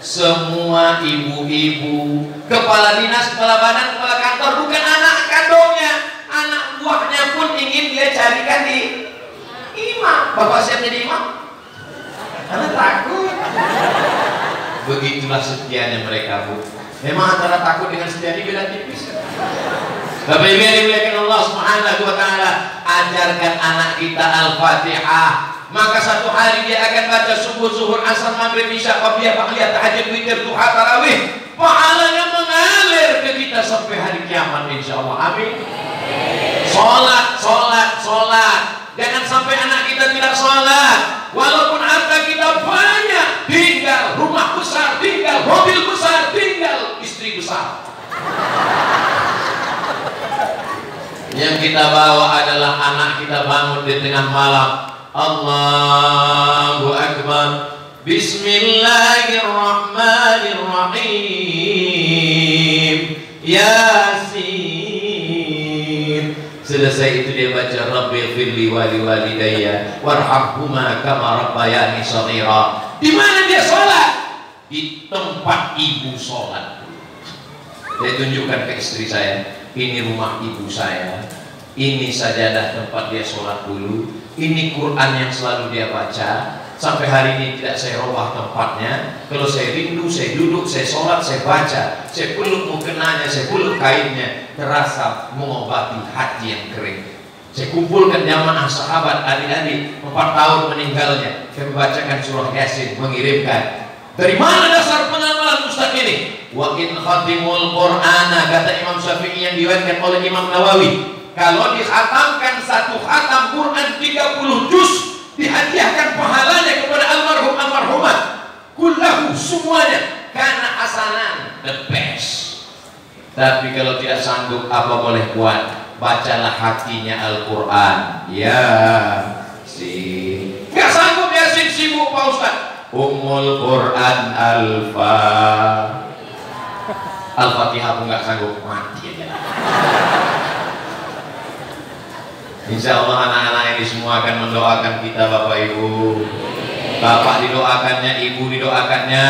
Semua ibu-ibu, kepala dinas, kepala badan, kepala kantor bukan anak kandungnya, anak buahnya pun ingin dia carikan di imam. Bapak siap jadi imam? Karena takut. Begitulah setianya mereka, Bu. Memang antara takut dengan setia ini beda tipis. Bapak Ibu yang dimuliakan Allah Subhanahu wa taala, ajarkan anak kita Al-Fatihah. Maka satu hari dia akan baca subuh, zuhur, asar, maghrib, isya, qabliyah, ba'diyah, tahajud, witir, duha, tarawih. Pahalanya mengalir ke kita sampai hari kiamat insyaallah. Amin. Sholat, sholat, sholat. Jangan sampai anak kita tidak sholat. Walaupun harta kita banyak, tinggal rumah besar, tinggal mobil besar, tinggal istri besar. Yang kita bawa adalah anak kita bangun di tengah malam. Allahu Akbar. Bismillahirrahmanirrahim. Yasin. Selesai itu dia baca Rabbighfirli wa liwalidayya warhamhuma kama rabbayani shaghira. Di mana dia sholat? Di tempat ibu sholat. Saya tunjukkan ke istri saya, ini rumah ibu saya, ini sajadah tempat dia sholat dulu, ini Quran yang selalu dia baca. Sampai hari ini tidak saya robah tempatnya. Kalau saya rindu, saya duduk, saya sholat, saya baca, saya peluk mukenanya, saya peluk kainnya, terasa mengobati hati yang kering. Saya kumpulkan jamaah sahabat, adik-adik 4 tahun meninggalnya, saya membacakan surah Yasin, mengirimkan. Dari mana dasar pengamalan Ustaz ini? Wa in khatimul Qur'ana, kata Imam Syafi'i yang diriwayatkan oleh Imam Nawawi, kalau dikhatamkan satu khatam Quran 30 juz, dihadiahkan pahalanya kepada almarhum almarhumah kullahu, semuanya, karena hasanan, the best. Tapi kalau tidak sanggup, apa boleh buat? Bacalah hatinya Al-Quran. Yasin. Gak sanggup Yasin, sibuk Pak Ustaz. Ummul Quran Al-Fatihah pun gak sanggup, mati aja. Insya Allah anak-anak ini semua akan mendoakan kita, Bapak Ibu. Bapak didoakannya, Ibu didoakannya.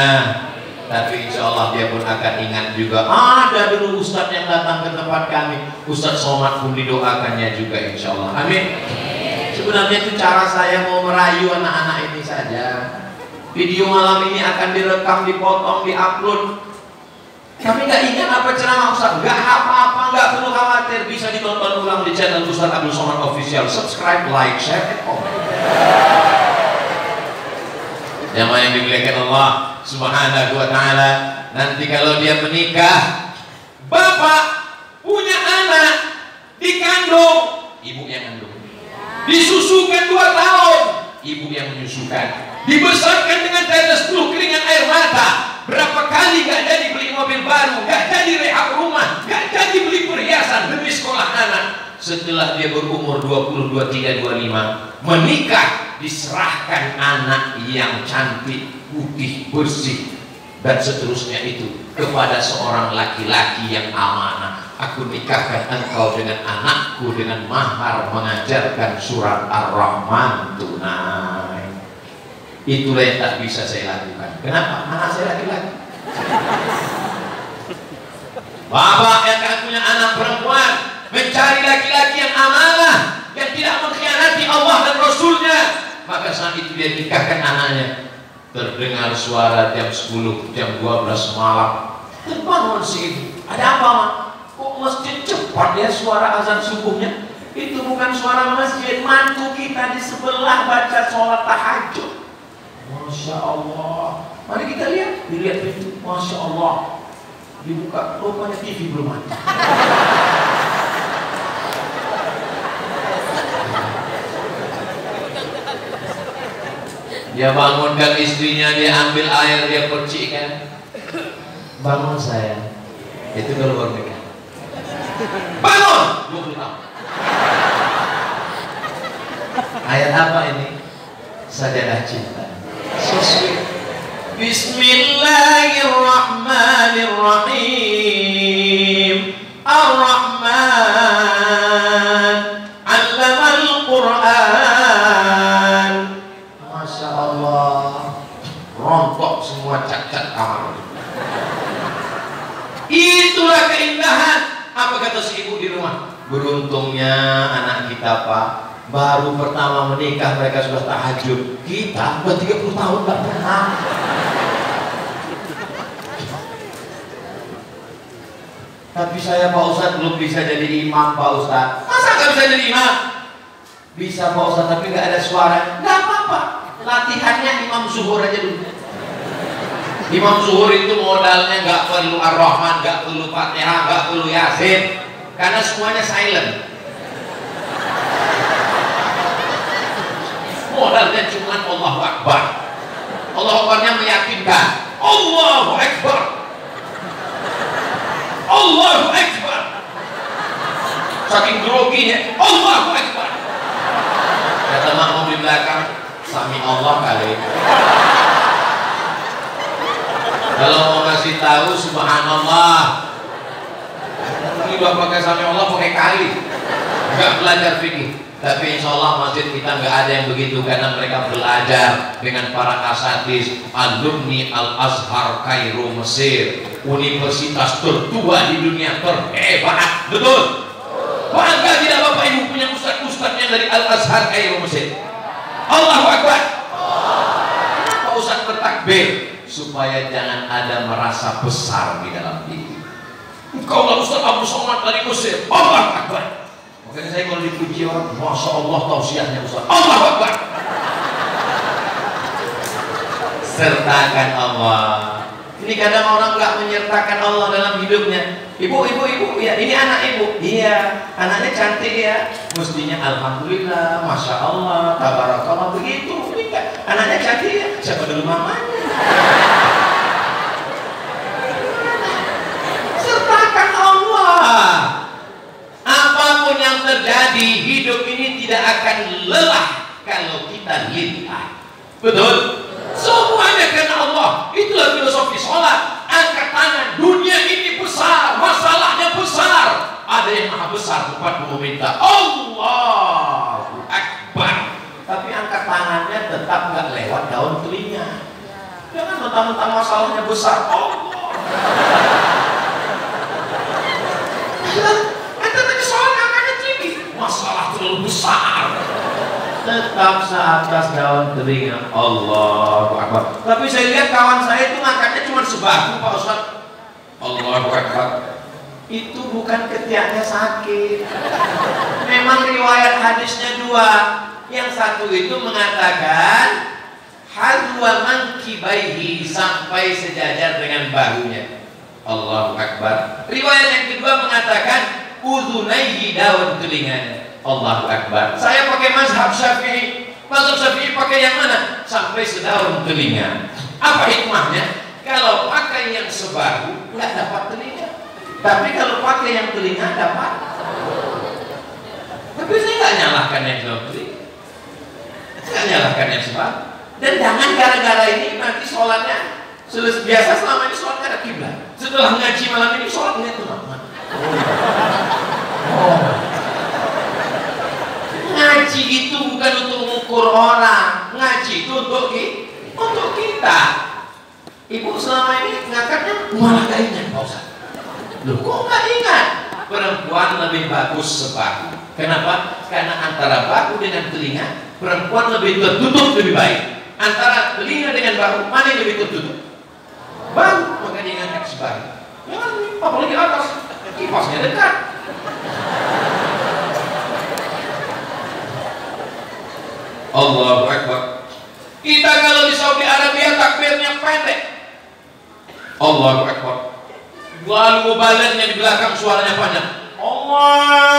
Tapi insya Allah dia pun akan ingat juga. Ada dulu Ustadz yang datang ke tempat kami, Ustadz Somad pun didoakannya juga insya Allah. Amin. Sebenarnya itu cara saya mau merayu anak-anak ini saja. Video malam ini akan direkam, dipotong, diupload. Kami nggak ingat apa ceramah Ustaz, nggak apa-apa, nggak perlu khawatir, bisa ditonton ulang di channel Ustaz Abdul Somad Official. Subscribe, like, share, and comment. Jamaah yang dimuliakan Allah Subhanahu wa taala, nanti kalau dia menikah, bapak punya anak, dikandung, ibu yang kandung, disusukan 2 tahun, ibu yang menyusukan, dibesarkan dengan tetes 10 keringat air mata. Berapa kali gak jadi beli mobil baru, gak jadi rehab rumah, gak jadi beli perhiasan demi sekolah anak. Setelah dia berumur 20, 23, 25, menikah, diserahkan anak yang cantik, putih, bersih, dan seterusnya itu kepada seorang laki-laki yang amanah. Aku nikahkan engkau dengan anakku dengan mahar mengajarkan surat Ar-Rahman tunai. Itulah yang tak bisa saya lakukan. Kenapa? Anak saya laki-laki. Bapak yang kan punya anak perempuan, mencari laki-laki yang amanah, yang tidak mengkhianati Allah dan Rasulnya. Maka saat itu dia nikahkan anaknya. Terdengar suara jam 10, jam 12 malam. Terbangun si ibu. Ada apa, Mak? Kok masjid cepat ya suara azan subuhnya? Itu bukan suara masjid, mantu kita di sebelah baca sholat tahajud. Masya Allah. Mari kita lihat, dilihat pintu. Masya Allah. Dibuka, rupanya TV belum ada. Dia bangunkan istrinya, dia ambil air, dia percikkan. Bangun sayang. Itu kalau baru nikah. Bangun! 20 tahun. Ayat apa ini? Sajadah cinta. So sweet. Bismillahirrahmanirrahim. Ar-Rahman 'allamal Qur'an. Masya Allah. Rontok semua cat-cat kamar. Itulah keindahan. Apa kata si ibu di rumah? Beruntungnya anak kita, Pak, baru pertama menikah mereka sudah tahajud. Kita udah 30 tahun gak pernah. Tapi saya, Pak Ustadz, belum bisa jadi imam, Pak Ustadz. Masa gak bisa jadi imam? Bisa, Pak Ustadz, tapi gak ada suara. Gak apa-apa, latihannya imam zuhur aja dulu. Imam zuhur itu modalnya gak perlu ar-Rahman, gak perlu Fatihah, gak perlu Yasin, karena semuanya silent. Modalnya cuma Allahu Akbar. Allahu Akbarnya meyakinkan. Allahu Akbar, Allahu Akbar. Saking groginya, Allahu Akbar. Kata makmum di belakang, Sami Allah kali. Kalau mau ngasih tahu Subhanallah, ini udah pakai Sami Allah pakai kali. Enggak belajar fikih. Tapi insya Allah masjid kita nggak ada yang begitu, karena mereka belajar dengan para asatidz alumni Al-Azhar Kairo Mesir, universitas tertua di dunia, terhebat. Betul? Bangga tidak Bapak Ibu punya ustadz-ustadz yang dari Al-Azhar Kairo Mesir? Allahu Akbar. Kenapa ustadz bertakbir? Supaya jangan ada merasa besar di dalam diri. Engkau lah Ustaz Abu Somad dari Mesir. Allahu Akbar. Makanya saya kalau dipuji orang, Masya Allah tausiahnya Ustaz. Allahu Akbar. Sertakan Allah. Ini kadang orang nggak menyertakan Allah dalam hidupnya. Ibu, ya ini anak ibu. Iya, anaknya cantik ya. Mestinya Alhamdulillah, Masya Allah, Tabarakallah, begitu. Anaknya cantik ya. Siapa dulu mamanya? Sertakan Allah. Apapun yang terjadi, hidup ini tidak akan lelah kalau kita lillah. Betul? Semuanya karena Allah. Itulah filosofi sholat. Angkat tangan. Dunia ini besar, masalahnya besar. Ada yang maha besar, bukan meminta Allahu Akbar. Tapi angkat tangannya tetap nggak lewat daun telinga. Jangan mentang-mentang masalahnya besar. Allah. Tanya soal angkatnya tinggi. Masalah terlalu besar. Tetap seatas daun telinga. Allahu Akbar. Tapi saya lihat kawan saya itu ngangkatnya cuma sebahu, Pak Ustaz. Allahu Akbar. Itu bukan ketiaknya sakit. Memang riwayat hadisnya dua. Yang satu itu mengatakan hadwa mankibaihi, sampai sejajar dengan bahunya. Allahu Akbar. Riwayat yang kedua mengatakan udhunaihi, daun telinganya. Allahu Akbar. Saya pakai mazhab Syafi'i. Mazhab Syafi'i pakai yang mana? Sampai sedaun telinga. Apa hikmahnya? Kalau pakai yang sebahu nggak dapat telinga. Tapi kalau pakai yang telinga dapat. Tapi saya nggak nyalahkan yang daun telinga. Nggak nyalahkan yang sebahu. Dan jangan gara-gara ini nanti sholatnya biasa selama ini sholat ada kiblat. Setelah ngaji malam ini sholat lihat teman-teman. Ngaji itu bukan untuk mengukur orang. Ngaji itu untuk kita. Ibu selama ini ngangkatnya malah gak ingat, Pak Ustaz. Loh kok gak ingat? Perempuan lebih bagus sebahu. Kenapa? Karena antara bahu dengan telinga, perempuan lebih tertutup lebih baik. Antara telinga dengan bahu, mana yang lebih tertutup? Bahu, makanya ngangkat sebahu. Jangan, apalagi atas, kipasnya dekat. Allahu Akbar. Kita kalau di Saudi Arabia takbirnya pendek. Allahu Akbar. Lalu mubalignya di belakang suaranya panjang. Allahu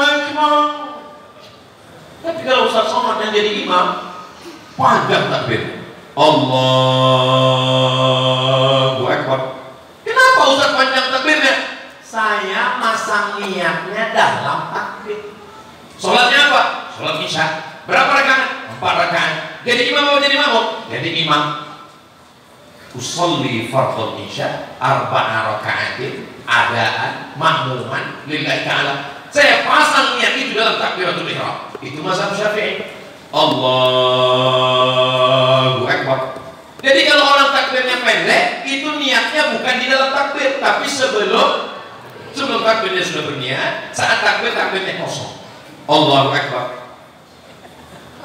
Akbar. Tapi kalau Ustaz Somad yang jadi imam, panjang takbir. Allahu Akbar. Kenapa Ustaz panjang takbirnya? Saya masang niatnya dalam takbir. Sholatnya apa? Sholat Isya. Berapa rakaat? 4 rakaat. Jadi imam apa jadi makmum? Jadi imam. Usolli fardhu Isya 4 rakaatin adaan makmuman lillahi ta'ala. Saya pasang niat itu dalam takbiratul ihram. Itu mazhab Syafi'i. Allahu Akbar. Jadi kalau orang takbirnya pendek, itu niatnya bukan di dalam takbir, tapi sebelum takbirnya sudah berniat, saat takbirnya kosong. Allahu Akbar.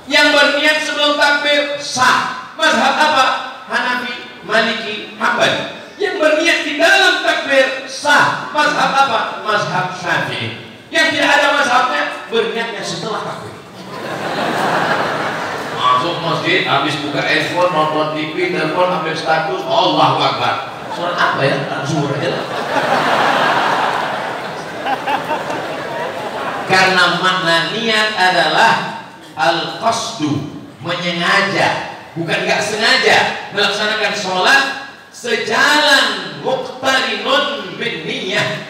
Yang berniat sebelum takbir sah. Mazhab apa? Hanafi, Maliki, Hambali. Yang berniat di dalam takbir sah. Mazhab apa? Mazhab Syafi'i. Yang tidak ada mazhabnya, berniatnya setelah takbir. Masuk masjid, habis buka handphone, nonton TV, telepon, ambil status, Allahu Akbar. Surat apa ya? Zuhur ya. Karena makna niat adalah al-qasdu, menyengaja, bukan nggak sengaja melaksanakan sholat sejalan muqtarinun bin niyah,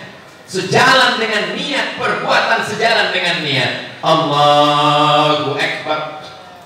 sejalan dengan niat, perbuatan sejalan dengan niat. Allahu Akbar.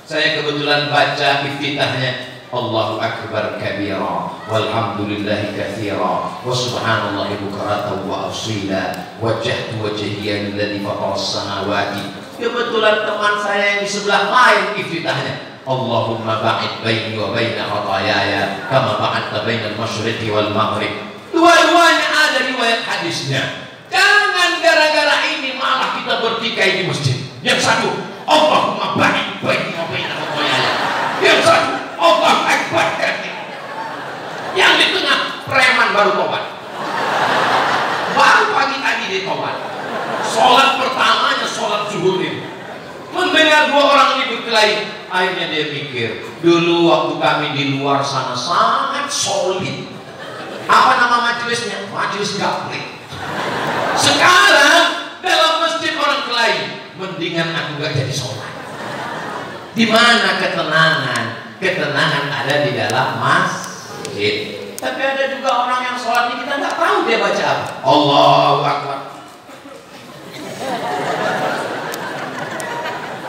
Saya kebetulan baca iftitahnya, Allahu Akbar kabira walhamdulillahi katsira wa subhanallahi bukratan wa asila wajjahtu wajhiya lilladzi fataras samawati. Kebetulan teman saya yang di sebelah lain iftitahnya, Allahumma ba'id baini wa baina khataayaya kama ba'adta bainal masyriqi wal maghrib. Dua-duanya ada riwayat hadisnya. Jangan gara-gara ini malah kita bertikai di masjid. Yang satu, Allahumma ba'id baini wa baina khataayaya. Yang satu, Allahu Akbar. Yang di tengah preman baru tobat. Baru pagi tadi dia tobat. Sholat pertamanya sholat zuhur ini. Mendengar dua orang ini berkelahi, akhirnya dia mikir, dulu waktu kami di luar sana sangat solid. Apa nama majelisnya? Majelis Gaprik. Sekarang dalam masjid orang kelahi, mendingan aku gak jadi sholat. Di mana ketenangan? Ketenangan ada di dalam masjid. Tapi ada juga orang yang sholat ini kita nggak tahu dia baca apa. Allahu Akbar.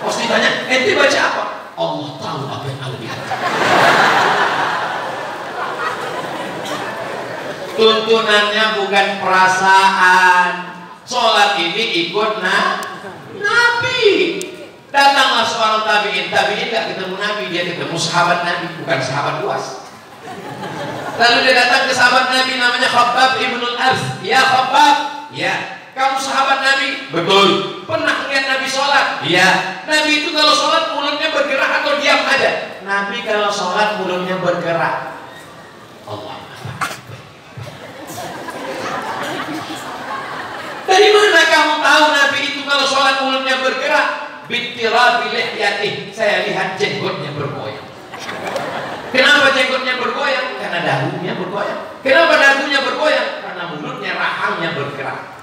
Pas ditanya, ente baca apa? Allah tahu apa yang ada di hati. Tuntunannya bukan perasaan. Sholat ini ikut Nabi. Datanglah seorang tabi'in. Tabi'in gak ketemu Nabi, dia ketemu sahabat Nabi, bukan sahabat luas. Lalu dia datang ke sahabat Nabi namanya Khabbab ibnul Arz. Ya Khabbab, ya. Kamu sahabat Nabi? Betul. Pernah melihat Nabi sholat? Iya. Nabi itu kalau sholat mulutnya bergerak atau diam aja? Nabi kalau sholat mulutnya bergerak. Allah. Dari mana kamu tahu Nabi itu kalau sholat mulutnya bergerak? Bittirabi lihyatih. Saya lihat jenggotnya bergoyang. Kenapa jenggotnya bergoyang? Karena dagunya bergoyang. Kenapa dagunya bergoyang? Karena mulutnya, rahangnya bergerak.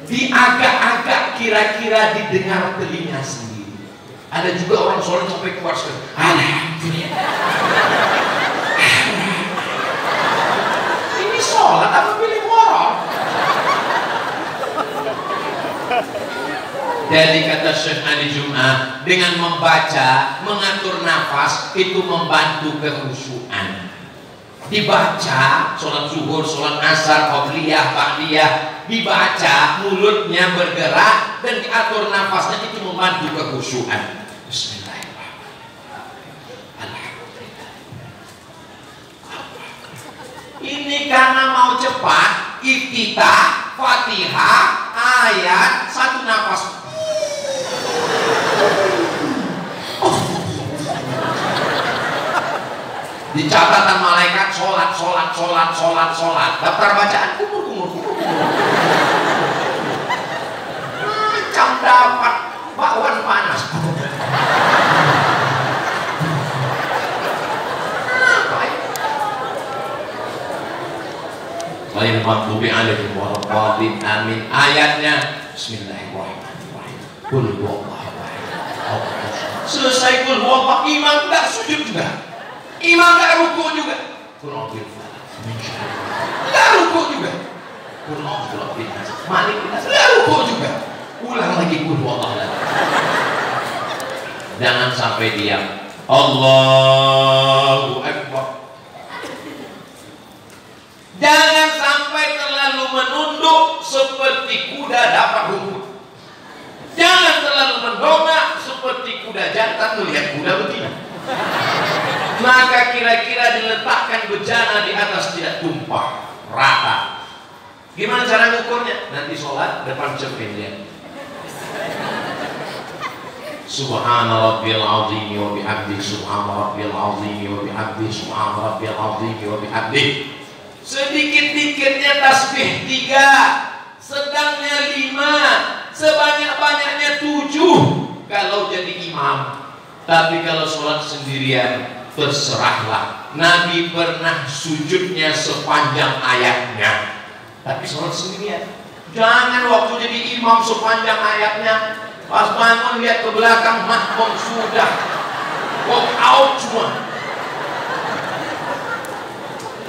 Diagak-agak kira-kira didengar telinga sendiri. Ada juga orang sholat sampai keluar sekali. Alhamdulillah. Ini sholat apa pilih horor? Jadi kata Syekh Ali Jum'ah, dengan membaca, mengatur nafas itu membantu kekhusyuan. Dibaca sholat zuhur, sholat asar, qobliyah, ba'diyah, dibaca mulutnya bergerak dan diatur nafasnya itu membantu kekhusyuan. Bismillahirrahmanirrahim. Ini karena mau cepat, iftitah, Fatihah, ayat, satu nafas. Di catatan malaikat sholat. Daftar bacaan kumur. Macam dapat bakwan panas. Ghairil maghdubi alaihim waladdallin. Amin. Ayatnya Bismillahirrahmanirrahim. Qul huwallahu ahad. Selesai qul huwallahu, imam enggak sujud juga. Imam enggak ruku juga. Qul a'udzu enggak ruku juga. Qul a'udzu Malik enggak ruku juga. Ulang lagi qul huwallahu ahad. Jangan sampai diam. Allahu Akbar. Jangan sampai terlalu menunduk seperti seperti kuda dapat rumput. Jangan terlalu mendongak seperti kuda jantan melihat kuda betina. Maka kira-kira diletakkan bejana di atas tidak tumpah, rata. Gimana cara ngukurnya? Nanti sholat depan cermin lihat. Subhana rabbiyal azim wa bihamdihi, subhana rabbiyal azim wa bihamdihi, subhana rabbiyal azim wa bihamdihi. Sedikit-dikitnya tasbih 3, sedangnya 5, sebanyak-banyaknya 7 kalau jadi imam. Tapi kalau sholat sendirian terserahlah. Nabi pernah sujudnya sepanjang ayatnya, tapi sholat sendirian. Jangan waktu jadi imam sepanjang ayatnya, pas bangun lihat ke belakang, makmum sudah walk out semua.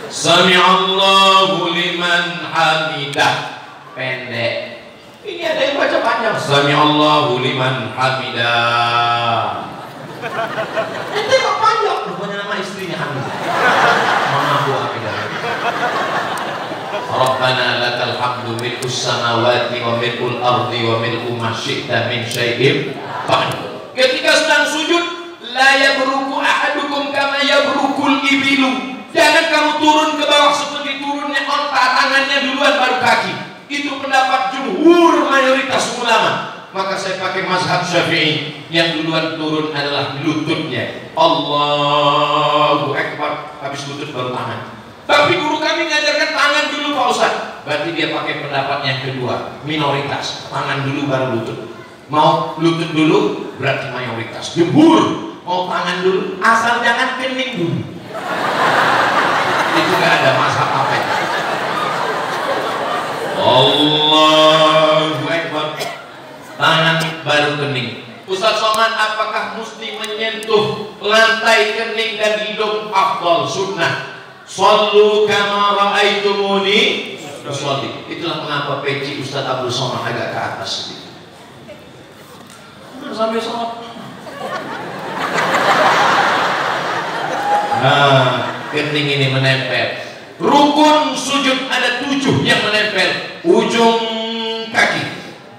Sami'allahu liman hamidah, pendek. Ini ada yang baca panjang. Sami'allahu liman hamidah. Ente kok panjang? Rupanya nama istrinya Hamidah. Mama Bu Hamidah. Rabbana lakal hamdu mil'us samawati wa mil'ul ardi wa mil'u ma syi'ta min syai'in ba'du. Ketika sedang sujud, la yabruku ahadukum kama yabrukul ibilu. Jangan kamu turun ke bawah seperti turunnya onta, tangannya duluan baru kaki. Itu pendapat jumhur mayoritas ulama. Maka saya pakai mazhab Syafi'i, yang duluan turun adalah lututnya. Allahu Akbar, habis lutut baru tangan. Tapi guru kami ngajarkan tangan dulu Pak Ustaz. Berarti dia pakai pendapat yang kedua, minoritas. Tangan dulu baru lutut. Mau lutut dulu berarti mayoritas. Jumhur mau tangan dulu, asal jangan kening dulu. Itu gak ada mazhab apa ya. Allahu Akbar, tangan baru kening. Ustaz Somad, apakah mesti menyentuh lantai kening dan hidung? Afdal sunnah. Sallu kama ra'aitumuni usolli. Itulah mengapa peci Ustaz Abdul Somad agak ke atas sedikit. Sampai sholat. Nah, kening ini menempel. Rukun sujud ada 7 yang menempel. Ujung kaki,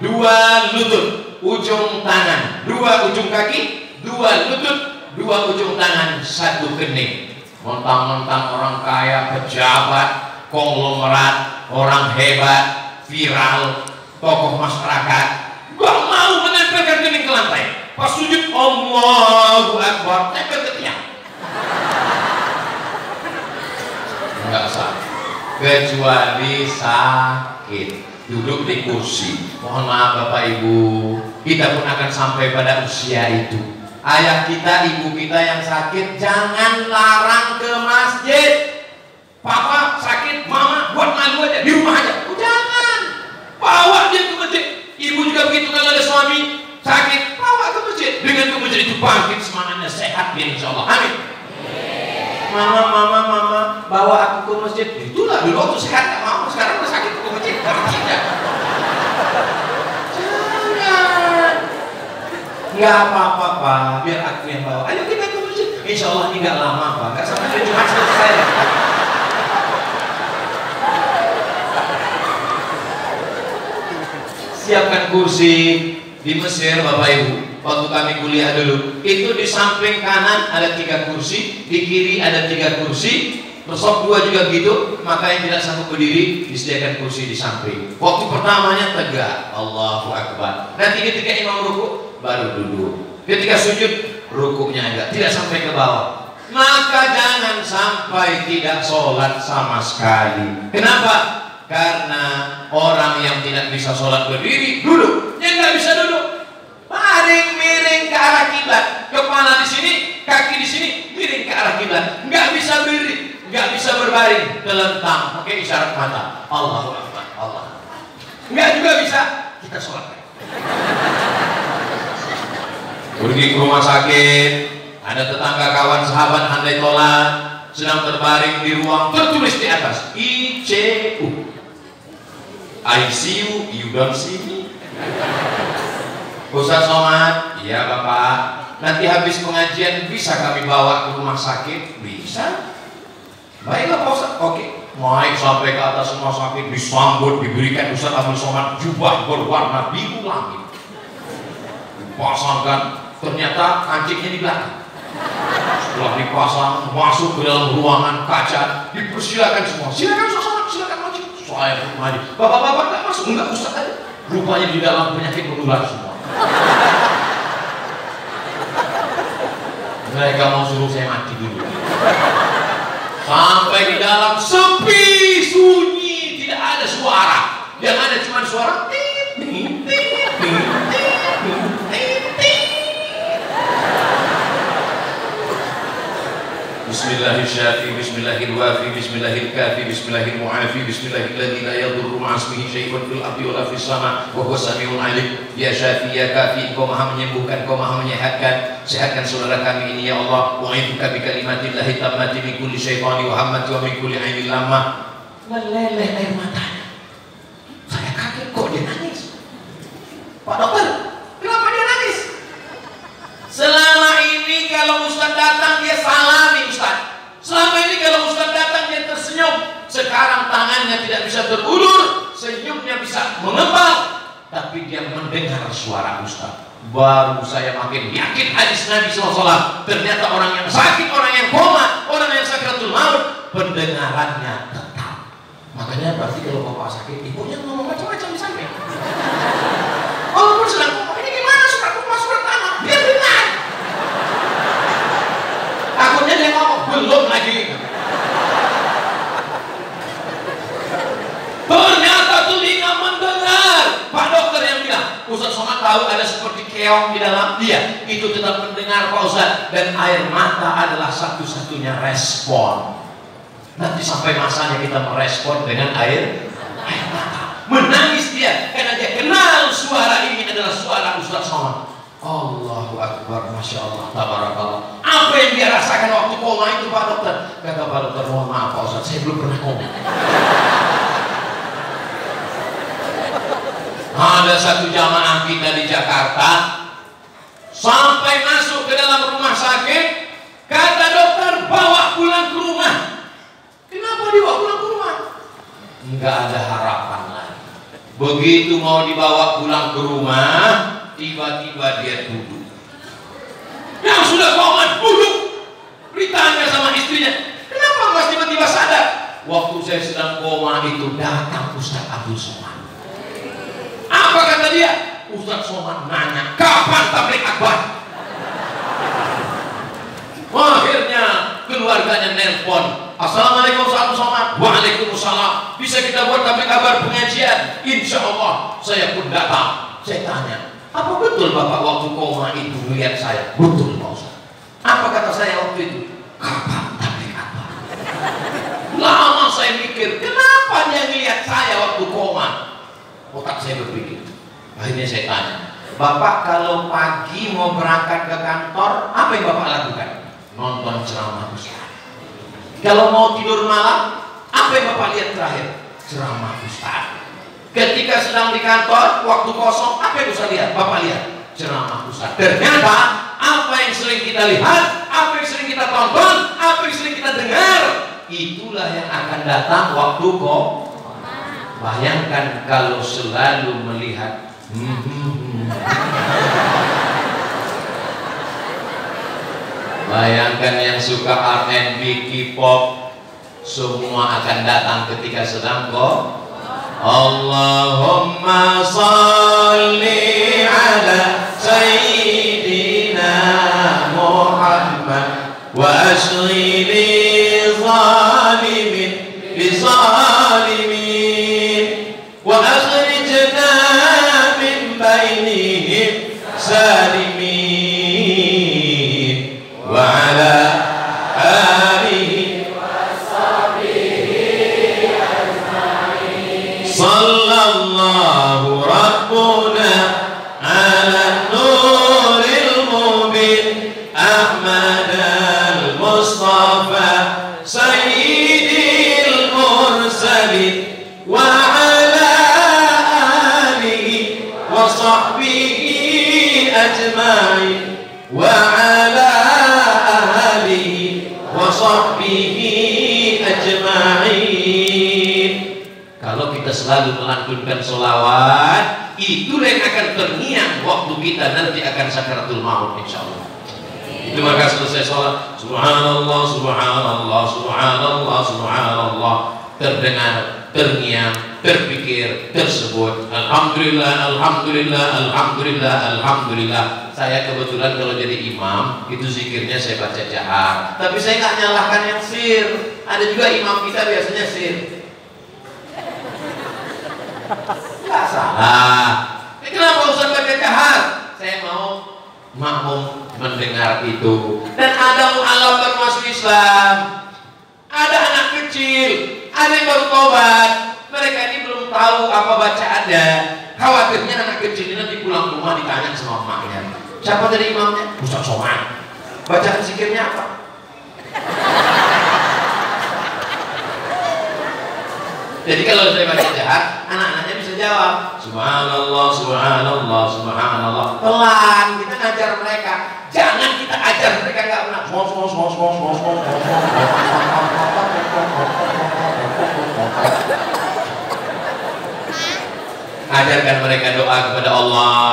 2 lutut, ujung tangan, 2 ujung kaki, 2 lutut, 2 ujung tangan, 1 kening. Mentang-mentang orang kaya, pejabat, konglomerat, orang hebat, viral, tokoh masyarakat, gak mau menempelkan kening ke lantai. Pas sujud, Allahu Akbar, tempel ke tiang. Enggak sah, kecuali sakit, duduk di kursi. Mohon maaf Bapak Ibu, kita pun akan sampai pada usia itu. Ayah kita, ibu kita yang sakit, jangan larang ke masjid. Papa sakit, mama buat malu aja, di rumah aja. Jangan, bawa dia ke masjid. Ibu juga begitu, kalau ada suami sakit, bawa ke masjid. Dengan ke masjid itu bangkit semangatnya, sehat dia insya Allah. Amin. Mama, bawa aku ke masjid. Itulah dulu waktu sehat gak mau, sekarang udah sakit ke masjid. Tidak. Nggak apa-apa Pak, biar aku yang bawa. Ayo kita ke masjid. Insya Allah ini nggak lama Pak, nggak sampai Jumat selesai. Siapkan kursi. Di Mesir Bapak Ibu, waktu kami kuliah dulu, itu di samping kanan ada 3 kursi, di kiri ada 3 kursi, besok 2 juga gitu. Maka yang tidak sanggup berdiri disediakan kursi di samping. Waktu pertamanya tegak, Allahu Akbar. Nanti ketika imam ruku baru duduk. Ketika sujud rukuknya agak tidak sampai ke bawah. Maka jangan sampai tidak sholat sama sekali. Kenapa? Karena orang yang tidak bisa sholat berdiri duduk, yang nggak bisa duduk miring ke arah kiblat, kepala di sini, kaki di sini, miring ke arah kiblat, nggak bisa berdiri, nggak bisa berbaring, telentang, pakai isyarat mata, Allahu Akbar, Allah. Nggak juga bisa kita sholat. Pergi ke rumah sakit, ada tetangga kawan sahabat handai tolak, sedang terbaring di ruang, tertulis di atas ICU. I see you, you don't see me. Ustaz Somad, iya Bapak. Nanti habis pengajian bisa kami bawa ke rumah sakit? Bisa. Baiklah Pak Ustaz, oke. naik sampai ke atas rumah sakit, disambut, diberikan Ustaz Abdul Somad jubah berwarna biru langit, dipasangkan, ternyata kancingnya di belakang. Setelah dipasang, masuk ke dalam ruangan kaca, dipersilakan semua, silakan Ustaz Somad, silakan maju. Saya maju, bapak-bapak nggak masuk, enggak Ustaz aja. Rupanya di dalam penyakit menular semua. Mereka mau suruh saya mati dulu. Sampai di dalam sepi, sunyi, tidak ada suara. Yang ada cuma suara tit, tit, tit, tit, tit, tit. Bismillahirrahmanirrahim, Bismillahirwafi, Bismillahirkafi, Bismillahirmu'afi, Bismillahilladzi la yadurru ma'asmihi syai'un fil ardi wala fis sama' wa huwas samiul 'alim. Ya Syafi ya Kafi, Engkau Maha menyembuhkan, Engkau Maha menyehatkan. Sehatkan saudara kami ini ya Allah. Wa'idzuka bi kalimatillahi tammati min kulli syaitani wa hammati wa min kulli 'ainin lamah. Meleleh air matanya. Saya kaget, kok dia nangis? Pak dokter, kenapa dia nangis? Selama ini kalau Ustaz datang dia salami Ustaz. Selama ini kalau Ustaz datang dia tersenyum. Sekarang tangannya tidak bisa terulur, senyumnya bisa mengembang, tapi dia mendengar suara Ustaz. Baru saya makin yakin hadis Nabi SAW. Ternyata orang yang sakit, orang yang koma, orang yang sakratul maut, pendengarannya tetap. Makanya berarti kalau bapak sakit, ibunya ngomong macam-macam di samping. Walaupun sedang ngomong, ini gimana surat rumah, surat tanah, dia dengar. Takutnya dia ngomong, belum lagi. Ternyata telinga mendengar. Pak dokter yang bilang, Ustaz Somad tahu ada seperti keong di dalam dia. Itu tetap mendengar Pak Ustaz. Dan air mata adalah satu-satunya respon. Nanti sampai masanya kita merespon dengan air mata. Menangis dia karena dia kenal suara ini adalah suara Ustaz Somad. Allahu Akbar, Masya Allah, Tabarakallah. Apa yang dia rasakan waktu koma itu Pak dokter? Kata Pak dokter, mohon maaf Pak Ustaz, saya belum pernah koma. Ada satu jamaah kita di Jakarta sampai masuk ke dalam rumah sakit, kata dokter bawa pulang ke rumah. Kenapa dibawa pulang ke rumah? Enggak ada harapan lagi. Begitu mau dibawa pulang ke rumah, tiba-tiba dia duduk. Yang sudah koma duduk. Ditanya sama istrinya, kenapa mas tiba-tiba sadar? Waktu saya sedang koma itu datang Ustaz Abdul Somad. Apa kata dia? Ustaz Somad nanya, kapan tabligh akbar? Akhirnya keluarganya nelpon, Assalamualaikum Ustaz Abdul Somad. Waalaikumsalam. Bisa kita buat tabligh akbar pengajian? Insya Allah. Saya pun datang. Saya tanya, apa betul Bapak waktu koma itu melihat saya? Betul Pak Ustaz. Apa kata saya waktu itu? Kapan tabligh akbar? Lama saya mikir, kenapa dia melihat saya waktu koma? Otak saya berpikir. Akhirnya saya tanya, Bapak kalau pagi mau berangkat ke kantor, apa yang Bapak lakukan? Nonton ceramah Ustaz. Kalau mau tidur malam, apa yang Bapak lihat terakhir? Ceramah Ustaz. Ketika sedang di kantor, waktu kosong, apa yang Ustaz lihat? Bapak lihat ceramah Ustaz. Ternyata apa yang sering kita lihat, apa yang sering kita tonton, apa yang sering kita dengar, itulah yang akan datang waktu kok. Bayangkan kalau selalu melihat bayangkan yang suka R&B, K-pop, semua akan datang ketika sedang kok. Allahumma salli ala Sayyidina Muhammad wa ashghili zalimin bi zalimin wa akhrijna min bainihim salimin wa ala alihi wa sahbihi ajma'in. Sallallahu rabbuna ala nuril mubin Ahmad al-Mustafa Sayyidil mursalin wa ala alihi wa sahbihi ajma'in wa ala alihi wa sahbihi ajma'in. kita selalu melantunkan sholawat, itulah yang akan terngiang waktu kita nanti akan sakaratul maut insyaallah. Itu maka selesai sholat, subhanallah, subhanallah, subhanallah, subhanallah, terdengar, terngiang, terpikir, tersebut, alhamdulillah, alhamdulillah, alhamdulillah, alhamdulillah. Saya kebetulan kalau jadi imam itu zikirnya saya baca jahar, tapi saya nggak nyalahkan yang sir. Ada juga imam kita biasanya sir, nggak salah. Kenapa Ustaz baca jahar? Saya mau makmum mendengar itu. Dan ada mu'alaf baru masuk Islam, ada anak kecil, ada yang baru tobat. Mereka ini belum tahu apa bacaannya. Khawatirnya anak kecil ini nanti pulang rumah ditanya sama emaknya, siapa dari imamnya? Ustaz Somad. Bacaan zikirnya apa? Jadi kalau saya baca jahat, anak-anaknya bisa jawab subhanallah, subhanallah, subhanallah. Pelan kita ngajar mereka. Jangan kita ajar mereka nggak benar. Ajarkan mereka doa kepada Allah.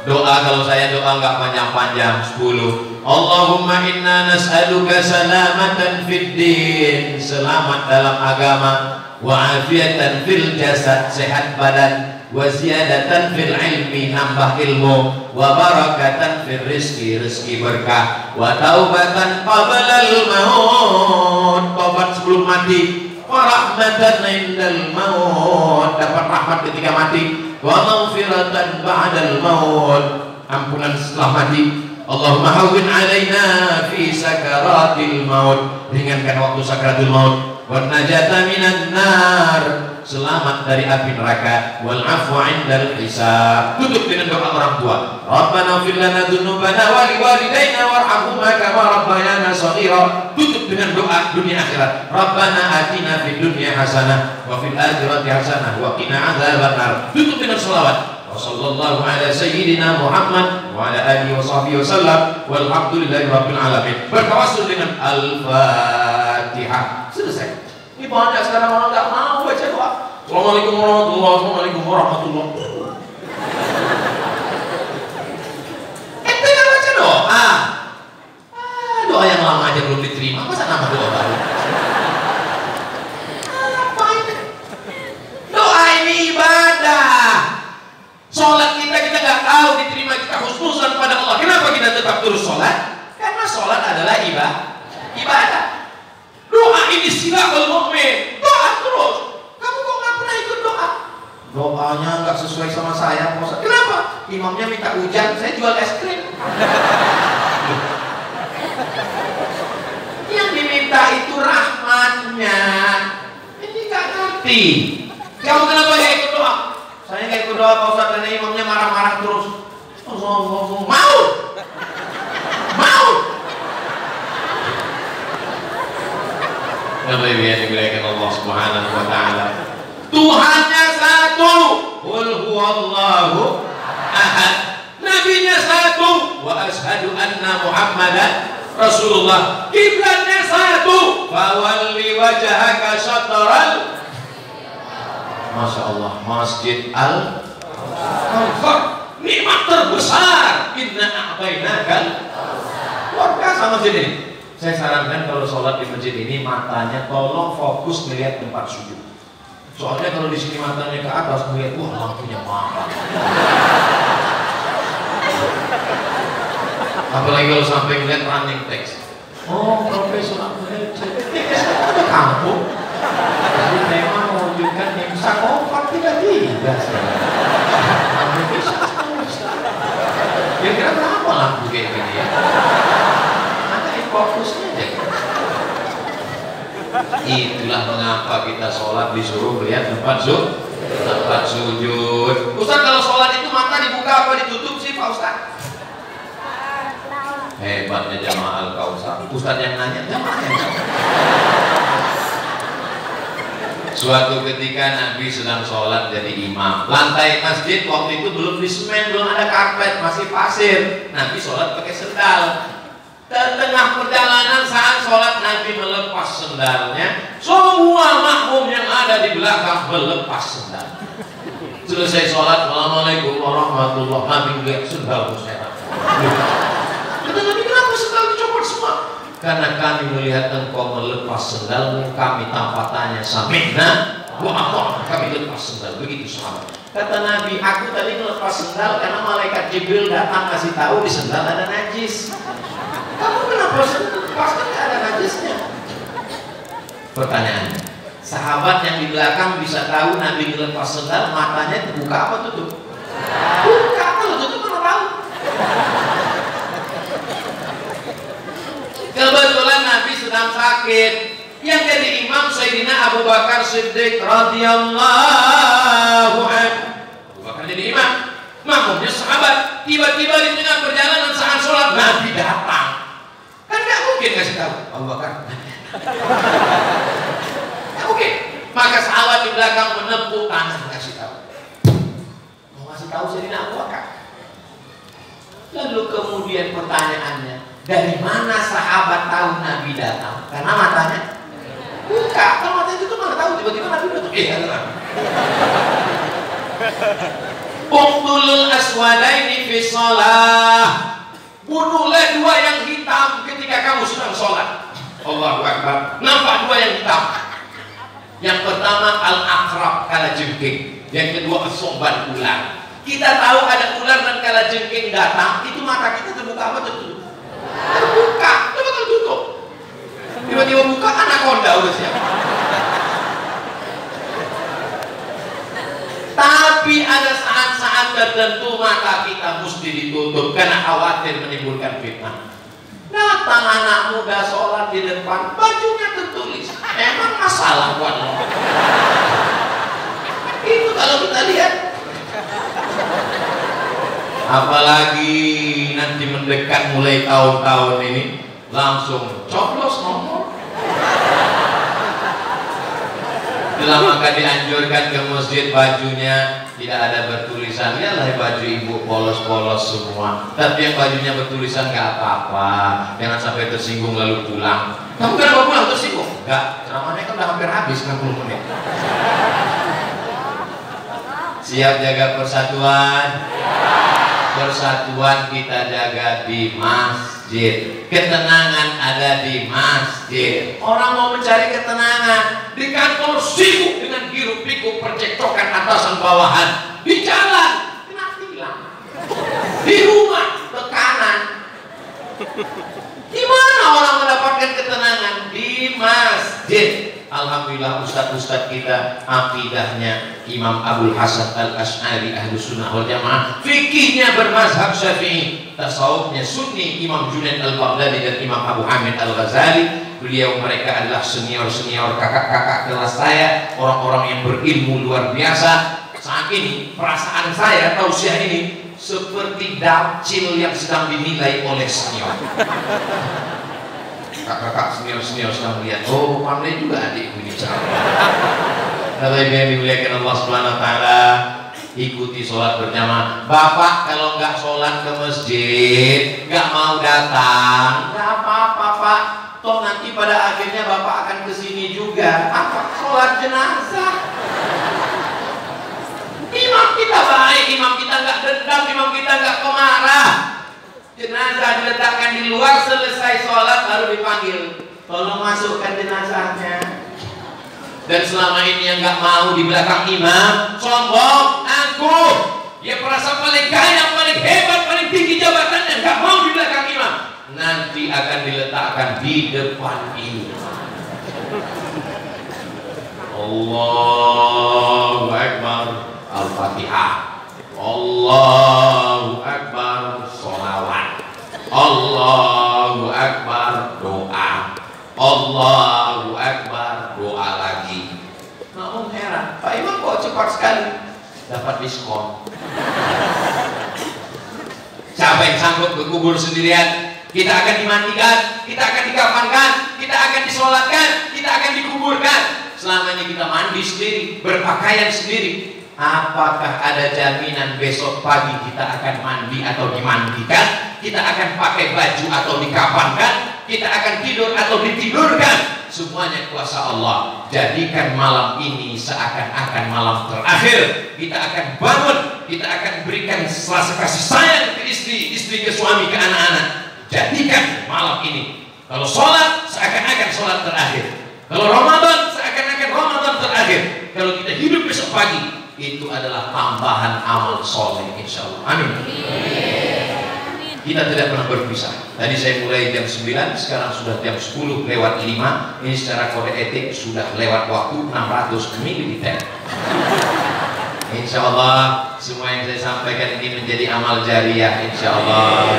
Doa, kalau saya doa nggak panjang-panjang, 10. Allahumma inna nas'aluka salamatan fid din, selamat dalam agama, wa afiatan fil jasad, sehat badan, wa ziyadatan fil ilmi, nambah ilmu, wa barakatan fil rizki, rezeki berkah, wa taubatan qablal maut, tobat sebelum mati, wa rahmatan indal maut, dapat rahmat ketika mati, wa maghfiratan ba'dal maut, ampunan setelah mati. Allahumma hawwin alaina fi sakaratil maut, ringankan waktu sakaratul maut, wan najata minan nar, selamat dari api neraka, wal afwa indal hisab. Tutup dengan doa orang tua. Rabbana ighfir lana dzunubana wa liwalidayna warhamhuma kama rabbayana shaghira. Tutup dengan doa dunia akhirat. Rabbana atina fid dunya hasanah wa fil akhirati hasanah wa qina adzabannar. Tutup dengan selawat. Wassallallahu ala sayyidina Muhammad wa ala alihi wa sahbihi wasallam walhamdulillahi rabbil alamin. Bertawassul dengan Al-Fatihah. Selesai. Ini banyak sekarang orang nggak mau baca doa. Assalamualaikum warahmatullahi wabarakatuh. Ente nggak baca doa. Doa yang lama aja belum diterima, masa nama doa baru? Apa ini? Doa ini ibadah. Sholat kita nggak tahu diterima, kita khususan pada Allah. Kenapa kita tetap terus sholat? Karena sholat adalah ibadah. Doa ini silahul mu'min. Doa terus. Kamu kok nggak pernah ikut doa? Doanya nggak sesuai sama saya. Kenapa? Imamnya minta hujan, saya jual es krim. Yang diminta itu rahmatnya. Ini nggak ngerti. Kamu kenapa nggak ikut doa? Saya nggak ikut doa Pak Ustaz, karena imamnya marah-marah terus. Mau. Bapak Ibu yang dimuliakan Allah Subhanahu wa taala. Tuhannya satu. Qul huwallahu ahad. Nabinya satu. Wa asyhadu anna Muhammadan Rasulullah. Kiblatnya satu. Fawalli wajhaka syatral, Masya Allah, Masjid Al-Kawthar, nikmat terbesar. Inna a'tainakal, luar biasa masjid ini. Saya sarankan kalau sholat di masjid ini matanya tolong fokus melihat tempat sujud. Soalnya kalau di sini matanya ke atas melihat, wah lampunya mahal. Apalagi kalau sampai melihat running text. Oh, Profesor Abdul ada kampung. Jadi memang mewujudkan imsak. Oh, 433. Kira-kira berapa lampu kayak gini ya? Fokusnya aja. Itulah mengapa kita sholat disuruh melihat tempat sujud. Ustaz, kalau sholat itu mata dibuka apa ditutup sih Pak Ustaz? Hebatnya Jamaah Al-Kautsar. Ustaz yang nanya, jamaah yang jawab. Suatu ketika Nabi sedang sholat jadi imam. Lantai masjid waktu itu belum disemen, belum ada karpet, masih pasir. Nabi sholat pakai sendal. Tengah perjalanan saat sholat Nabi melepas sendalnya. Semua makmum yang ada di belakang melepas sendal. Selesai sholat, Assalamualaikum warahmatullahi wabarakatuh. Nabi lihat sendal saya. Kata Nabi, kenapa sendal dicopot semua? Karena kami melihat engkau melepas sendalmu, kami tanpa tanya sami'na wa ata'na, kami lepas sendal. Begitu sahabat. Kata Nabi, aku tadi melepas sendal karena malaikat Jibril datang kasih tahu di sendal ada najis. Kamu kenapa lepas kan ada najisnya? Pertanyaannya, sahabat yang di belakang bisa tahu Nabi melepas sendal, matanya terbuka apa tutup? Buka, kalau tutup mana tahu? Kebetulan Nabi sedang sakit. Yang jadi imam Sayyidina Abu Bakar Siddiq radhiyallahu anhu. Abu Bakar jadi imam, makmumnya sahabat. Tiba-tiba di tengah perjalanan saat sholat Nabi datang. Kan nggak mungkin kasih tahu Abu Bakar. Nggak mungkin. Maka sahabat di belakang menepuk tangan kasih tahu. Mau kasih tahu Sayyidina Abu Bakar. Lalu kemudian pertanyaannya, dari mana sahabat tahu Nabi datang? Karena matanya buka. Kalau matanya itu mana tahu tiba-tiba Nabi datang? Uqtulul aswadaini fi shalah. Bunuhlah dua yang hitam ketika kamu sedang sholat. Allahu Akbar. Nampak dua yang hitam. Yang pertama al-aqrab, kalajengking. Yang kedua as-su'ban, ular. Kita tahu ada ular dan kalajengking datang, itu mata kita terbuka apa tertutup? Terbuka, coba tertutup. Tiba-tiba buka, anaconda udah siap. Tapi ada saat-saat tertentu mata kita mesti ditutup karena khawatir menimbulkan fitnah. Datang anak muda sholat di depan, bajunya tertulis, emang masalah buat lo? Itu kalau kita lihat. Apalagi nanti mendekat mulai tahun-tahun ini, langsung coblos nomor. Itulah maka dianjurkan ke masjid bajunya tidak ada bertulisan. Ya lah baju ibu polos-polos semua. Tapi yang bajunya bertulisan nggak apa-apa. Jangan sampai tersinggung lalu pulang. Kamu kenapa pulang tersinggung? Enggak, ceramahnya kan udah hampir habis 60 menit. Siap jaga persatuan? Persatuan kita jaga di masjid. Ketenangan ada di masjid. Orang mau mencari ketenangan, di kantor sibuk dengan hiruk pikuk percekcokan atasan bawahan. Di jalan kena tilang. Di rumah tekanan. Di mana orang mendapatkan ketenangan? Di masjid. Alhamdulillah ustadz-ustadz kita akidahnya Imam Abdul Hasan Al-Asy'ari Ahlus Sunnah wal Jamaah, fikihnya bermazhab Syafi'i, tasawufnya Sunni Imam Junaid Al-Baghdadi dan Imam Abu Hamid Al-Ghazali. Beliau mereka adalah senior-senior kakak-kakak kelas saya, orang-orang yang berilmu luar biasa. Saat ini perasaan saya tausiah ini seperti dapcil yang sedang dinilai oleh senior. Kakak-kakak senior-senior sedang melihat, oh pandai juga adikku ini cara. Kalau yang dimuliakan Allah Subhanahu Wa Taala, ikuti sholat berjamaah. Bapak kalau nggak sholat ke masjid, nggak mau datang, nggak apa-apa Pak. Toh nanti pada akhirnya Bapak akan kesini juga. Apa? Sholat jenazah. Imam kita baik, imam kita nggak dendam, imam kita nggak pemarah. Jenazah diletakkan di luar, selesai sholat baru dipanggil, tolong masukkan jenazahnya. Dan selama ini yang nggak mau di belakang imam, sombong, angkuh, dia merasa paling kaya, paling hebat, paling tinggi jabatannya, nggak mau di belakang imam. Nanti akan diletakkan di depan imam. Allahu Akbar, Al-Fatihah. Allahu Akbar, sholawat. Allahu Akbar, doa. Allahu Akbar, doa lagi. Namun heran, Pak Imam kok cepat sekali dapat diskon. Siapa yang sanggup berkubur sendirian? Kita akan dimandikan, kita akan dikafankan, kita akan disolatkan, kita akan dikuburkan. Selama ini kita mandi sendiri, berpakaian sendiri. apakah ada jaminan besok pagi kita akan mandi atau dimandikan, kita akan pakai baju atau dikafankan, kita akan tidur atau ditidurkan? Semuanya kuasa Allah. Jadikan malam ini seakan-akan malam terakhir. Kita akan bangun, kita akan berikan rasa kasih sayang ke istri, istri ke suami, ke anak-anak. Jadikan malam ini, kalau sholat seakan-akan sholat terakhir, kalau Ramadan seakan-akan Ramadan terakhir, kalau kita hidup besok pagi, itu adalah tambahan amal soleh, insya Allah. Amin. Kita tidak pernah berpisah. Tadi saya mulai jam 9, sekarang sudah jam 10 lewat 5. Ini secara kode etik sudah lewat waktu 600 mililiter. Insya Allah semua yang saya sampaikan ini menjadi amal jariah, insya Allah.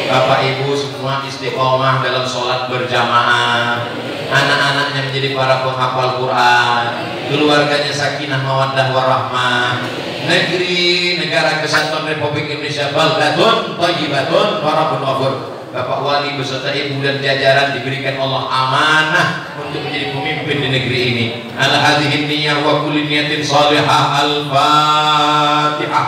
Bapak Ibu semua istiqomah dalam sholat berjamaah, anak-anaknya menjadi para penghafal Quran, keluarganya sakinah mawaddah warahmah, negeri negara kesatuan Republik Indonesia baldatun thayyibatun wa rabbun ghafur. Bapak Wali beserta ibu dan jajaran diberikan Allah amanah untuk menjadi pemimpin di negeri ini. Ala hadhihi niyyah wa kulli niyatin salihah. Al-Fatihah.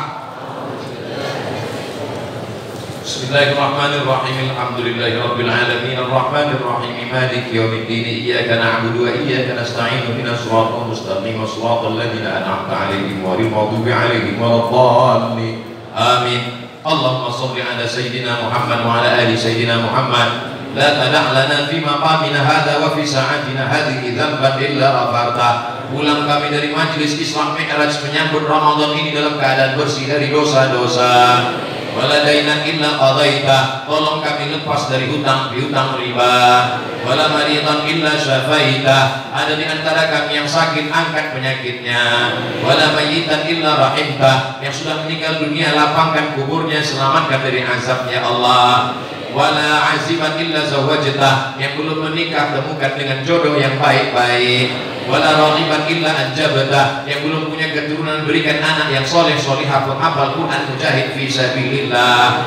Bismillahirrahmanirrahim. Alhamdulillahirabbil alamin arrahmanir rahim maliki yaumiddin iyyaka na'budu wa iyyaka nasta'in ihdinas siratal mustaqim siratal ladzina an'amta 'alaihim ghairil maghdubi 'alaihim waladdallin. Amin. Allahumma shalli ala sayyidina Muhammad wa ala ali sayyidina Muhammad. La tada' lana fi maqamina hadha wa fi sa'atina hadhihi dhanban illa ghafarta. Pulang kami dari majelis Islam Mi'raj menyambut Ramadan ini dalam keadaan bersih dari dosa-dosa. Wala dainan illa qadaita, tolong kami lepas dari hutang piutang riba. Wala maridan illa syafaita, ada di antara kami yang sakit angkat penyakitnya. Wala mayyitan illa rahimta, yang sudah meninggal dunia lapangkan kuburnya, selamatkan dari azabnya Allah. Wala aziman illa zawajta, yang belum menikah temukan dengan jodoh yang baik-baik. Wala raghiban illa anjabta, yang belum punya keturunan berikan anak yang soleh solihah penghafal Quran mujahid fi sabilillah.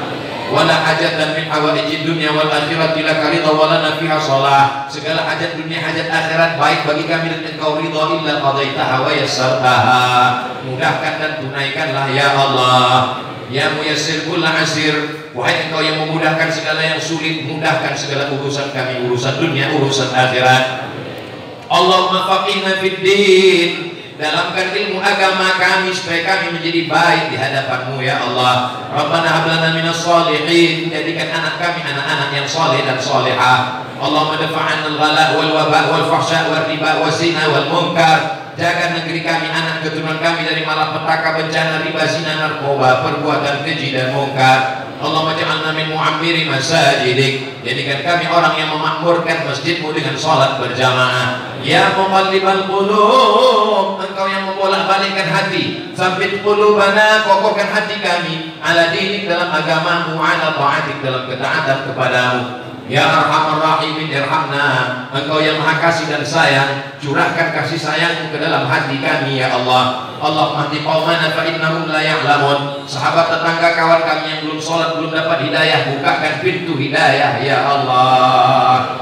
Wala hajatan min hawaijid dunya wal akhirati laka ridha wa lana fiha shalah, segala hajat dunia hajat akhirat baik bagi kami dan engkau ridha illa qadaitaha wa yassartaha, mudahkan dan tunaikanlah ya Allah. Ya muyassir kulla asir, wahai engkau yang memudahkan segala yang sulit, mudahkan segala urusan kami, urusan dunia, urusan akhirat. Allahumma faqihna fid din, dalamkan ilmu agama kami supaya kami menjadi baik di hadapan-Mu ya Allah. Rabbana hab lana minas shalihin, jadikan anak kami anak-anak yang saleh dan salihah. Allahumma dafa'an al-ghala wal waba wal fahsya wal riba wal zina wal munkar. Jaga negeri kami, anak keturunan kami dari malapetaka, bencana, riba, zina, narkoba, perbuatan keji dan munkar. Allahumma ja'alna min mu'ammiri masajidik, jadikan kami orang yang memakmurkan masjid-Mu dengan salat berjamaah. Ya muqallibal qulub, engkau yang membolak-balikkan hati, tsabbit qulubana, kokohkan hati kami, ala dinik, dalam agama-Mu, ala ta'atik, dalam ketaatan kepadamu. Ya Arhamar Rahimin irhamna, engkau yang maha kasih dan sayang, curahkan kasih sayang-Mu ke dalam hati kami ya Allah. Allahumma hdi qaumana fa innahum la ya'lamun, sahabat tetangga kawan kami yang belum sholat, belum dapat hidayah, bukakan pintu hidayah ya Allah.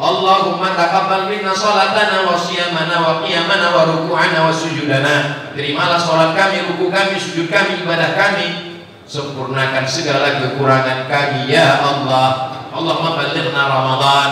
Allahumma taqabbal minna salatana wa siyamana wa qiyamana wa ruku'ana wa sujudana, terimalah sholat kami, ruku kami, sujud kami, ibadah kami, sempurnakan segala kekurangan kami ya Allah. Allahumma ballighna Ramadan,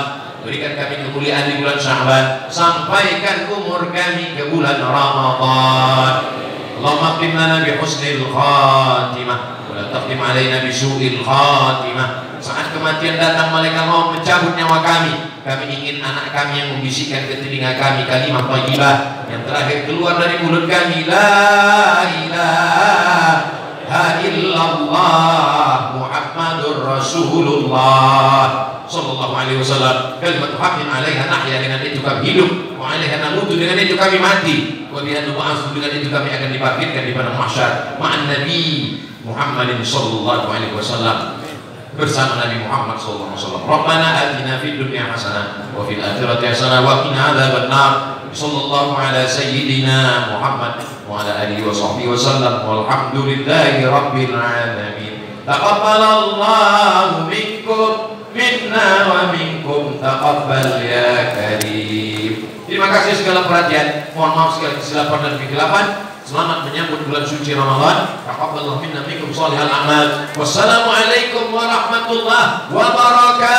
berikan kami kemuliaan di bulan Sya'ban, sampaikan umur kami ke bulan Ramadan. Allahumma qim lana bi husnil khatimah wa la taqdim alaina bi su'il khatimah. Saat kematian datang, malaikat maut mencabut nyawa kami, kami ingin anak kami yang membisikkan ke telinga kami kalimat thayyibah yang terakhir keluar dari mulut kami, la ilaha illallah Muhammadur Rasulullah sallallahu alaihi wasallam. Kalimat haqqin 'alaiha nahya, dengan itu kami hidup, wa 'alaiha namutu, dengan itu kami mati, wa biha nub'atsu, dengan itu kami akan dibangkitkan di padang mahsyar ma'an Nabi Muhammadin sallallahu alaihi wasallam, bersama Nabi Muhammad sallallahu alaihi wasallam. Rabbana atina fid dunya hasanah wa fil akhirati hasanah wa qina adzabannar. Sallallahu ala sayyidina Muhammad wa ala alihi wa sahbihi wasallam, walhamdulillahi rabbil alamin. Taqabbalallahu minkum minna wa minkum taqabbal ya karim. Terima kasih segala perhatian. Mohon maaf segala kesilapan dan kegelapan. Selamat menyambut bulan suci Ramadan. Taqabbalallahu minna minkum shalihal a'mal. Wassalamualaikum warahmatullahi wabarakatuh.